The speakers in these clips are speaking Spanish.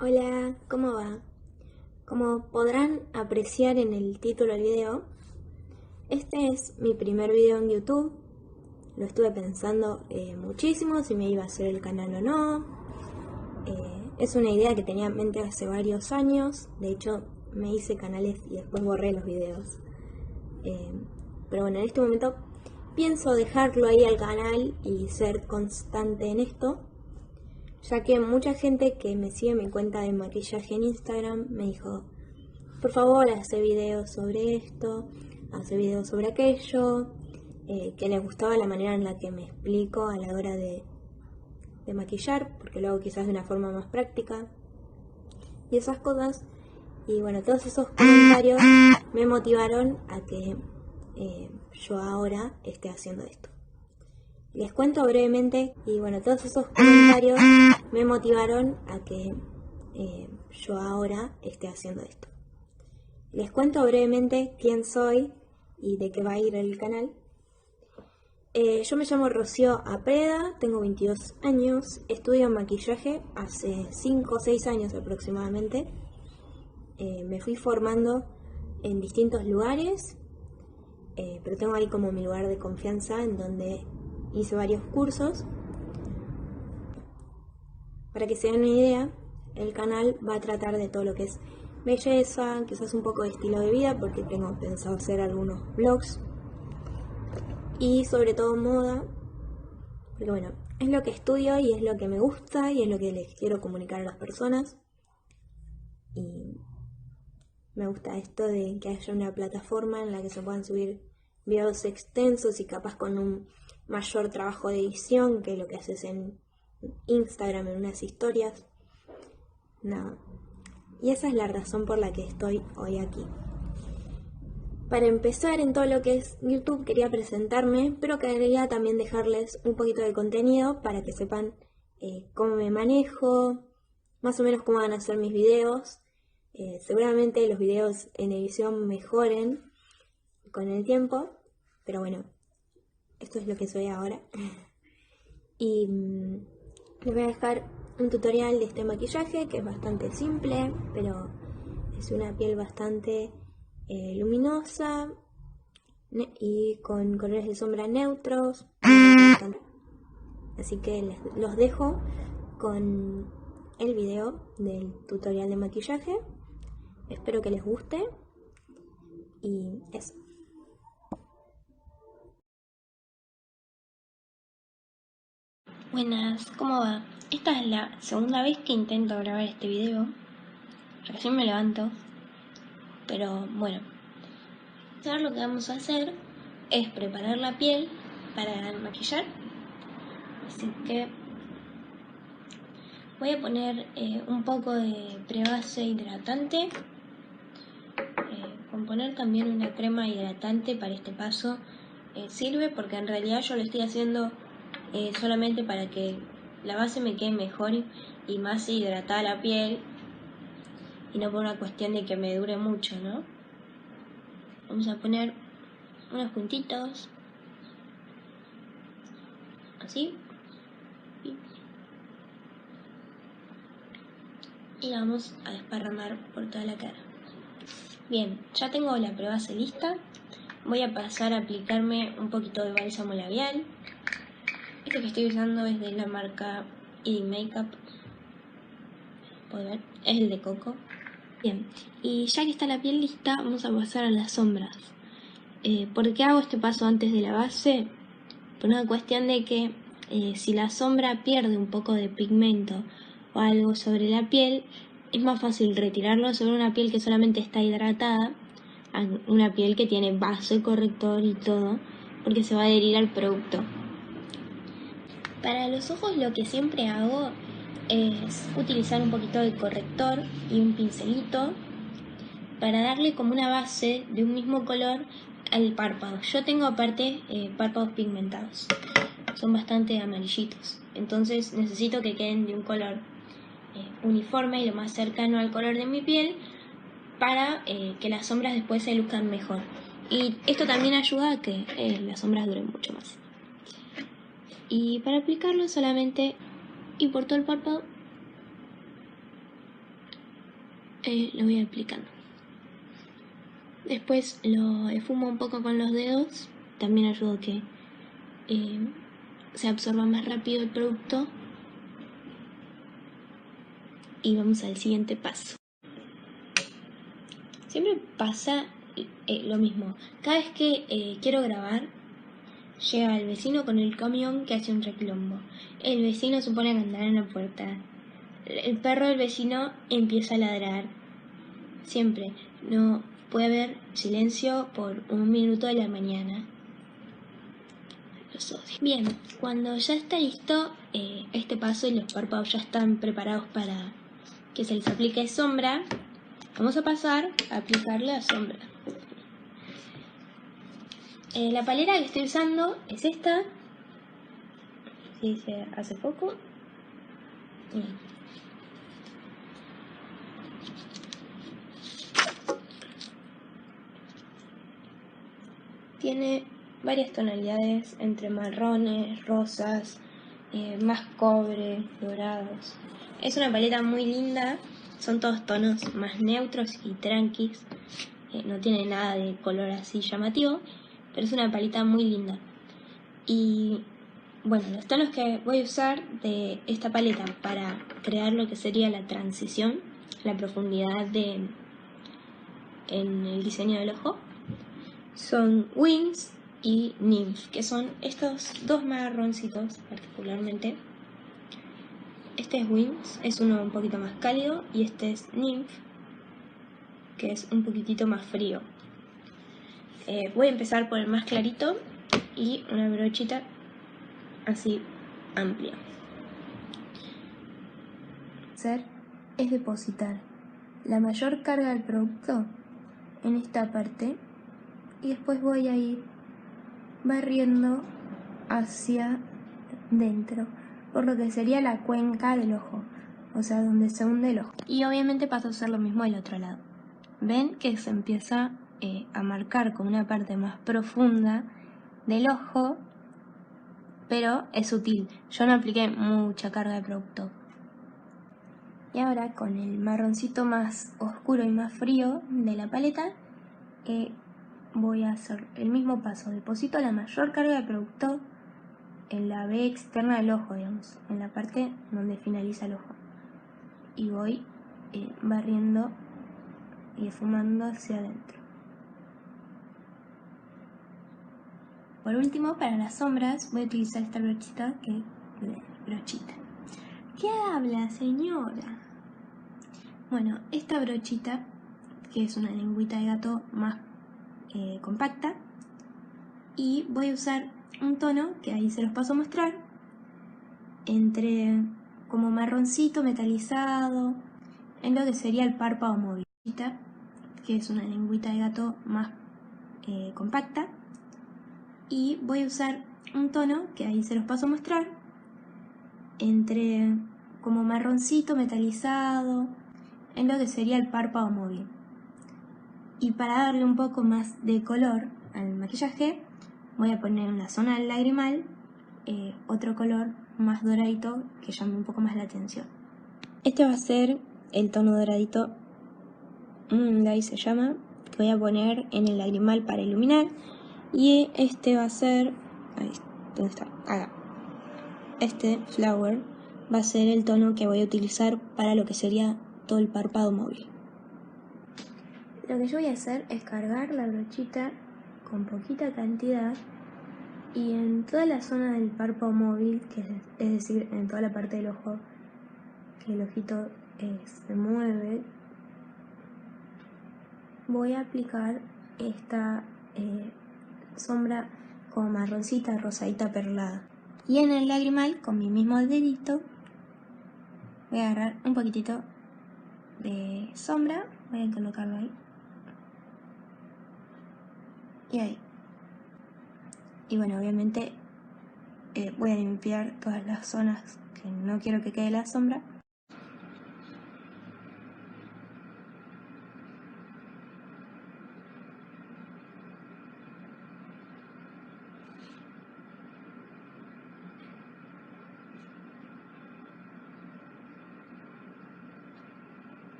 Hola, ¿cómo va? Como podrán apreciar en el título del video, este es mi primer video en YouTube. Lo estuve pensando muchísimo si me iba a hacer el canal o no. Es una idea que tenía en mente hace varios años. De hecho, me hice canales y después borré los videos. Pero bueno, en este momento pienso dejarlo ahí al canal y ser constante en esto, ya que mucha gente que me sigue mi cuenta de maquillaje en Instagram me dijo: por favor, hace videos sobre esto, hace videos sobre aquello, que les gustaba la manera en la que me explico a la hora de maquillar, porque lo hago quizás de una forma más práctica y esas cosas. Y bueno, todos esos comentarios me motivaron a que yo ahora esté haciendo esto. Les cuento brevemente, y bueno, todos esos comentarios me motivaron a que yo ahora esté haciendo esto. Les cuento brevemente quién soy y de qué va a ir el canal. Yo me llamo Rocío Apreda, tengo 22 años, estudio maquillaje hace 5 o 6 años aproximadamente. Me fui formando en distintos lugares, pero tengo ahí como mi lugar de confianza en donde hice varios cursos. Para que se den una idea, el canal va a tratar de todo lo que es belleza, quizás un poco de estilo de vida, porque tengo pensado hacer algunos vlogs, y sobre todo moda, porque bueno, es lo que estudio y es lo que me gusta y es lo que les quiero comunicar a las personas. Y me gusta esto de que haya una plataforma en la que se puedan subir videos extensos y capaz con un mayor trabajo de edición que lo que haces en Instagram en unas historias. Nada. Y esa es la razón por la que estoy hoy aquí. Para empezar en todo lo que es YouTube quería presentarme, pero quería también dejarles un poquito de contenido para que sepan cómo me manejo, más o menos cómo van a ser mis videos. Seguramente los videos en edición mejoren con el tiempo, pero bueno, esto es lo que soy ahora. Y les voy a dejar un tutorial de este maquillaje que es bastante simple, pero es una piel bastante luminosa y con colores de sombra neutros. Así que los dejo con el video del tutorial de maquillaje. Espero que les guste y eso. Buenas, ¿cómo va? Esta es la segunda vez que intento grabar este video. Recién me levanto, pero bueno. Ahora lo que vamos a hacer es preparar la piel para maquillar. Así que voy a poner un poco de prebase hidratante. Con poner también una crema hidratante para este paso sirve, porque en realidad yo lo estoy haciendo solamente para que la base me quede mejor y más hidratada la piel, y no por una cuestión de que me dure mucho, ¿no? Vamos a poner unos puntitos así y la vamos a desparramar por toda la cara. Bien, ya tengo la prebase lista. Voy a pasar a aplicarme un poquito de bálsamo labial. Este que estoy usando es de la marca ID Makeup. Pueden ver, es el de coco. Bien, y ya que está la piel lista, vamos a pasar a las sombras. ¿Por qué hago este paso antes de la base? Por una cuestión de que si la sombra pierde un poco de pigmento o algo sobre la piel, es más fácil retirarlo sobre una piel que solamente está hidratada a una piel que tiene base, corrector y todo, porque se va a adherir al producto. Para los ojos lo que siempre hago es utilizar un poquito de corrector y un pincelito para darle como una base de un mismo color al párpado. Yo tengo aparte párpados pigmentados, son bastante amarillitos, entonces necesito que queden de un color uniforme y lo más cercano al color de mi piel para que las sombras después se luzcan mejor. Y esto también ayuda a que las sombras duren mucho más. Y para aplicarlo solamente y por todo el párpado lo voy aplicando. Después lo esfumo un poco con los dedos, también ayuda a que se absorba más rápido el producto. Y vamos al siguiente paso. Siempre pasa lo mismo. Cada vez que quiero grabar, llega el vecino con el camión que hace un requilombo. El vecino se pone a cantar en la puerta. El perro del vecino empieza a ladrar. Siempre. No puede haber silencio por 1 minuto de la mañana. Los odio. Bien, cuando ya está listo este paso y los párpados ya están preparados para que se les aplique sombra, vamos a pasar a aplicarle la sombra. La paleta que estoy usando es esta. Sí, se hace poco. Tiene varias tonalidades entre marrones, rosas, más cobre, dorados. Es una paleta muy linda, son todos tonos más neutros y tranquis. No tiene nada de color así llamativo, pero es una paleta muy linda. Y bueno, los tonos que voy a usar de esta paleta para crear lo que sería la transición, la profundidad en el diseño del ojo, son Wings y Nymph, que son estos dos marroncitos particularmente. Este es Wings, es uno un poquito más cálido, y este es Nymph, que es un poquitito más frío. Voy a empezar por el más clarito y una brochita así amplia. Hacer es depositar la mayor carga del producto en esta parte y después voy a ir barriendo hacia dentro, por lo que sería la cuenca del ojo, o sea, donde se hunde el ojo. Y obviamente paso a hacer lo mismo del otro lado. Ven que se empieza a marcar con una parte más profunda del ojo, pero es sutil. Yo no apliqué mucha carga de producto. Y ahora con el marroncito más oscuro y más frío de la paleta, voy a hacer el mismo paso. Deposito la mayor carga de producto en la B externa del ojo, digamos, en la parte donde finaliza el ojo. Y voy barriendo y esfumando hacia adentro. Por último, para las sombras, voy a utilizar esta brochita ¿Qué habla, señora? Bueno, esta brochita, que es una lengüita de gato más compacta, y voy a usar un tono, que ahí se los paso a mostrar, entre como marroncito metalizado, en lo que sería el párpado móvil, que es una lengüita de gato más compacta, y voy a usar un tono, que ahí se los paso a mostrar, entre como marroncito metalizado, en lo que sería el párpado móvil. Y para darle un poco más de color al maquillaje, voy a poner en la zona del lagrimal otro color más doradito que llame un poco más la atención. Este va a ser el tono doradito Moonlight se llama, que voy a poner en el lagrimal para iluminar. Y este va a ser, ahí, ¿dónde está? Acá. Este Flower va a ser el tono que voy a utilizar para lo que sería todo el párpado móvil. Lo que yo voy a hacer es cargar la brochita con poquita cantidad y en toda la zona del párpado móvil, que es decir, en toda la parte del ojo, que el ojito se mueve, voy a aplicar esta sombra como marroncita, rosadita, perlada. Y en el lagrimal, con mi mismo dedito, voy a agarrar un poquitito de sombra, voy a colocarlo ahí. Y ahí. Y bueno, obviamente voy a limpiar todas las zonas que no quiero que quede la sombra.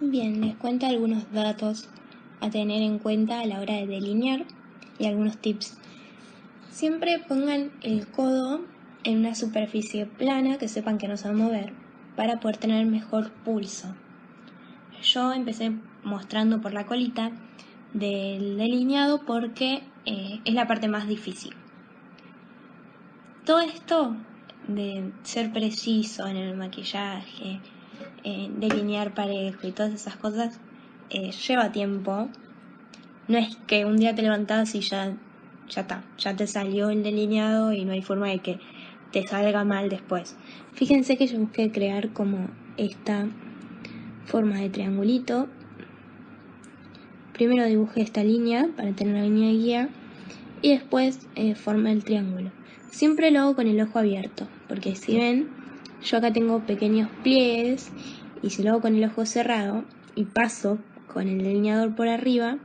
Bien, les cuento algunos datos a tener en cuenta a la hora de delinear y algunos tips. Siempre pongan el codo en una superficie plana que sepan que no se va a mover para poder tener mejor pulso. Yo empecé mostrando por la colita del delineado porque es la parte más difícil. Todo esto de ser preciso en el maquillaje, delinear parejo y todas esas cosas, lleva tiempo. No es que un día te levantás y ya está, ya te salió el delineado y no hay forma de que te salga mal después. Fíjense que yo busqué crear como esta forma de triangulito. Primero dibujé esta línea para tener una línea de guía y después formé el triángulo. Siempre lo hago con el ojo abierto, porque si ven, yo acá tengo pequeños pliegues y si lo hago con el ojo cerrado y paso con el delineador por arriba,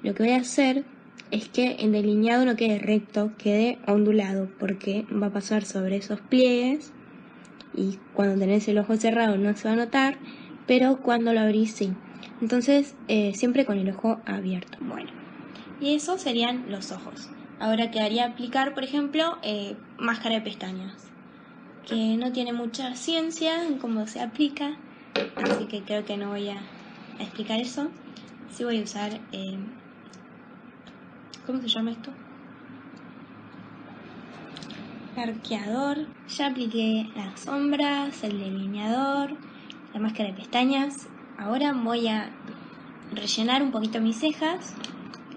lo que voy a hacer es que el delineado no quede recto, quede ondulado, porque va a pasar sobre esos pliegues y cuando tenés el ojo cerrado no se va a notar, pero cuando lo abrís sí. Entonces siempre con el ojo abierto. Bueno, y eso serían los ojos. Ahora quedaría aplicar, por ejemplo, máscara de pestañas, que no tiene mucha ciencia en cómo se aplica, así que creo que no voy a explicar eso. Sí voy a usar, ¿cómo se llama esto? Arqueador. Ya apliqué las sombras, el delineador, la máscara de pestañas. Ahora voy a rellenar un poquito mis cejas.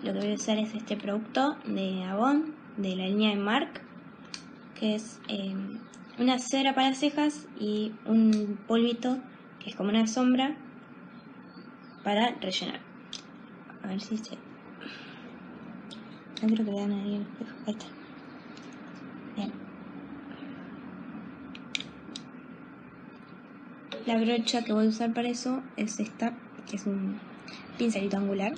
Lo que voy a usar es este producto de Avon, de la línea de MARC, que es una cera para cejas y un polvito que es como una sombra para rellenar. A ver si se... No creo que vean ahí el espejo. Ahí está. Bien. La brocha que voy a usar para eso es esta, que es un pincelito angular.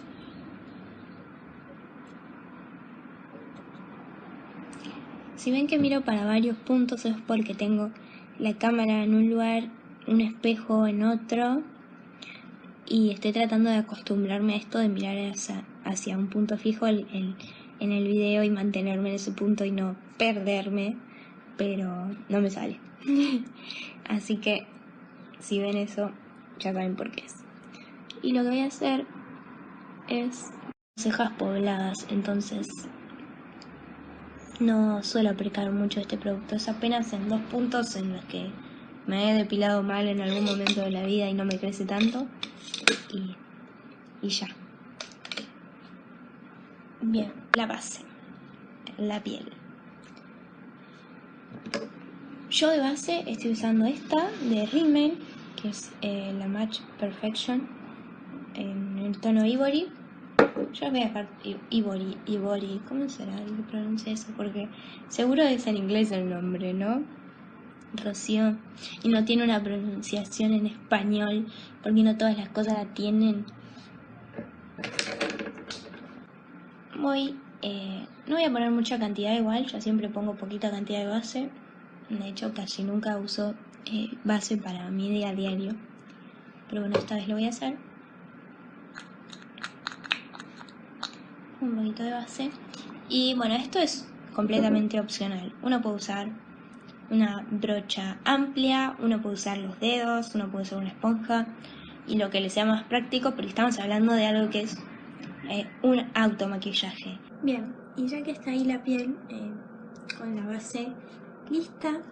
Si ven que miro para varios puntos es porque tengo la cámara en un lugar, un espejo en otro, y estoy tratando de acostumbrarme a esto de mirar hacia un punto fijo en el video y mantenerme en ese punto y no perderme, pero no me sale. Así que si ven eso, ya saben por qué es. Y lo que voy a hacer es cejas pobladas, entonces no suelo aplicar mucho este producto, es apenas en 2 puntos en los que me he depilado mal en algún momento de la vida y no me crece tanto, y ya. Bien, la base, la piel. Yo de base estoy usando esta de Rimmel, que es la Match Perfection en el tono Ivory. Yo voy a dejar Ivory, ¿cómo será que pronuncia eso? Porque seguro es en inglés el nombre, ¿no? Rocío. Y no tiene una pronunciación en español, porque no todas las cosas la tienen. No voy a poner mucha cantidad igual, yo siempre pongo poquita cantidad de base. De hecho, casi nunca uso base para mi día a diario. Pero bueno, esta vez lo voy a hacer. Un poquito de base. Y bueno, esto es completamente opcional. Uno puede usar una brocha amplia, uno puede usar los dedos, uno puede usar una esponja y lo que le sea más práctico, porque estamos hablando de algo que es un automaquillaje. Bien, y ya que está ahí la piel con la base lista,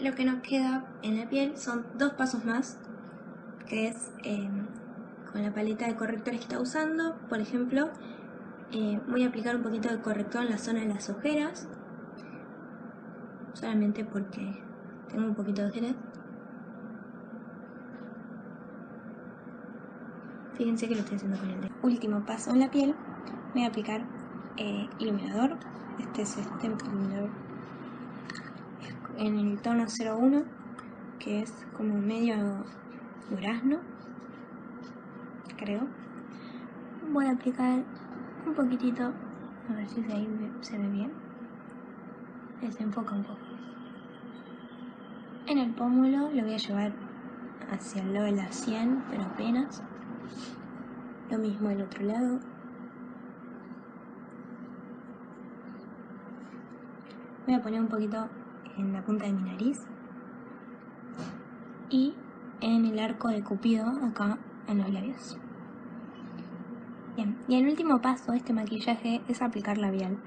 lo que nos queda en la piel son 2 pasos más, que es con la paleta de correctores que está usando. Por ejemplo, voy a aplicar un poquito de corrector en la zona de las ojeras, solamente porque tengo un poquito de ojeras. Fíjense que lo estoy haciendo con el dedo. Último paso en la piel, voy a aplicar iluminador. Este es este iluminador en el tono 01, que es como medio durazno, creo. Voy a aplicar un poquitito, a ver si ahí se ve bien. Se enfoca un poco. En el pómulo lo voy a llevar hacia el lado de la sien, pero apenas. Lo mismo del otro lado. Voy a poner un poquito en la punta de mi nariz y en el arco de Cupido, acá en los labios. Bien, y el último paso de este maquillaje es aplicar labial.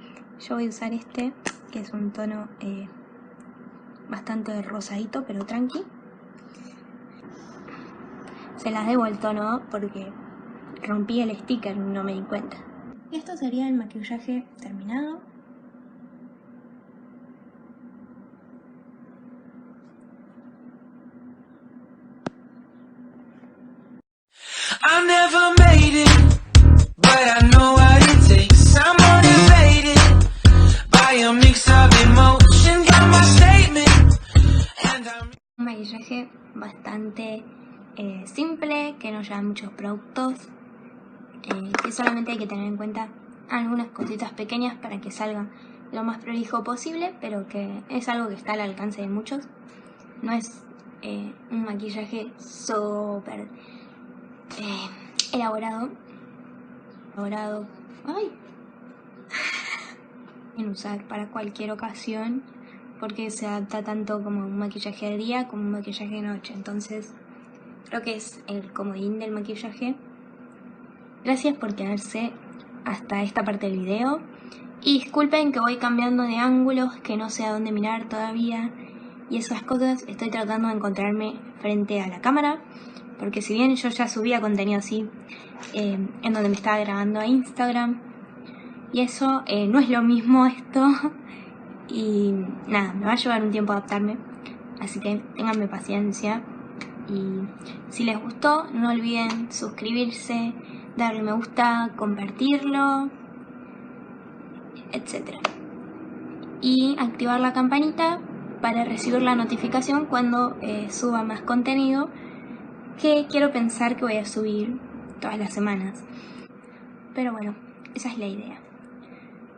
Yo voy a usar este, que es un tono bastante rosadito, pero tranqui. Se las debo el tono porque rompí el sticker y no me di cuenta. Y esto sería el maquillaje terminado. I never made it, but I know what it takes. I'm motivated by a mix of emotion. Got my statement, and I'm... Un maquillaje bastante simple, que no lleva muchos productos, que solamente hay que tener en cuenta algunas cositas pequeñas para que salgan lo más prolijo posible, pero que es algo que está al alcance de muchos. No es un maquillaje súper elaborado, ay, en usar para cualquier ocasión, porque se adapta tanto como un maquillaje de día como un maquillaje de noche. Entonces creo que es el comodín del maquillaje. Gracias por quedarse hasta esta parte del video y disculpen que voy cambiando de ángulos, que no sé a dónde mirar todavía y esas cosas. Estoy tratando de encontrarme frente a la cámara, porque si bien yo ya subía contenido así en donde me estaba grabando a Instagram, y eso no es lo mismo esto. Y nada, me va a llevar un tiempo adaptarme, así que ténganme paciencia. Y si les gustó, no olviden suscribirse, darle me gusta, compartirlo, etc. Y activar la campanita para recibir la notificación cuando suba más contenido, que quiero pensar que voy a subir todas las semanas. Pero bueno, esa es la idea.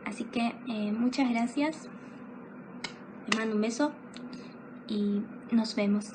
Así que muchas gracias. Les mando un beso y nos vemos.